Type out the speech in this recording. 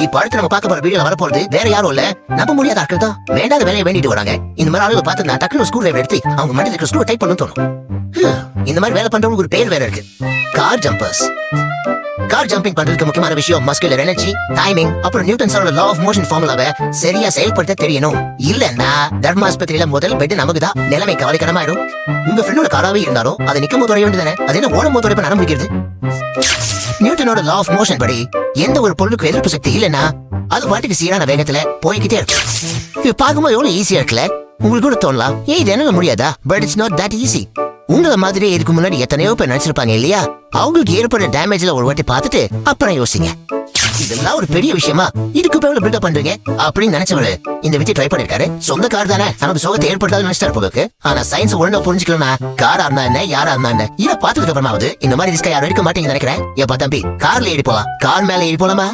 இப்ப அடுத்து நம்ம பார்க்க போற வீடியோல வரப்போறது வேற யாரும் இல்ல, நம்ப முடியாத ஆட்கள் தான். வேண்டாத வேலையை வேண்டிட்டு வராங்க. இந்த மாதிரி ஆளுகளை பார்த்து நான் டக்குனு ஸ்க்ரூ டிரைவர் எடுத்து அவங்க மண்டில இருக்க ஸ்க்ரூ டைப் பண்ணணும்னு தோணும். இந்த மாதிரி வேலை பண்றவங்களுக்கு ஒரு பேர் வேற இருக்கு, கார் ஜம்பர்ஸ். கார் ஜம்பிங் பண்றதுக்கு முக்கியமான விஷயம் மஸ்குலர் எனர்ஜி, டைமிங், அப்புறம் நியூட்டன்ஸோட லா ஆஃப் மோஷன் ஃபார்முலாவை சரியா செயல்படுத்த தெரியணும். இல்லன்னா தர்மாஸ்பத்திரியில முதல் பெட் நமக்கு தான், நிலைமை கவலைக்கிடமாயிடும். உங்க ஃப்ரெண்டோட காராவே இருந்தாலும் அதை நிக்கும் போது உடைய வேண்டியதானே, அது என்ன ஓடும் போது உடைப்ப ஆரம்பிக்கிறது. நியூட்டனோட லா ஆஃப் மோஷன் படி எந்த ஒரு பொருளுக்கு எதிர்ப்பு சக்தி இல்லைன்னா அது பாட்டுக்கு சீரான வேகத்துல போய்கிட்டே இருக்கும். இது பார்க்கும்போது எவ்வளவு ஈஸியா இருக்குல்ல. உங்களுக்கு கூட தோணலாம், இது என்ன முடியாதா? But it's not that easy. உங்களை மாதிரி இதுக்கு முன்னாடி எத்தனையோ பேர் நினைச்சிருப்பாங்க இல்லையா, அவங்களுக்கு ஏற்படுற டேமேஜ்ல ஒரு வாட்டி பார்த்துட்டு அப்புறம் யோசிங்க. இதெல்லாம் ஒரு பெரிய விஷயமா, இதுக்கு எவ்வளவு பில்டப் பண்றீங்க அப்படின்னு நினைச்சவரு இந்த வித்தி ட்ரை பண்ணிருக்காரு. சொந்த கார் தானே, நமக்கு சோகத்தை ஏற்படுத்தாது நினைச்சிட்டாரு போக்கு. ஆனா சயின்ஸ் ஒழுங்கா புரிஞ்சுக்கலன்னா காரா இருந்தா என்ன, யாரா இருந்தா என்ன, இதை பார்த்ததுக்கு அப்புறமாவது இந்த மாதிரி ரிஸ்கா யாரும் எடுக்க மாட்டீங்கன்னு நினைக்கிறேன். எப்பா தம்பி, கார்ல ஏறி போலாம், கார் மேல ஏறி போலாமா?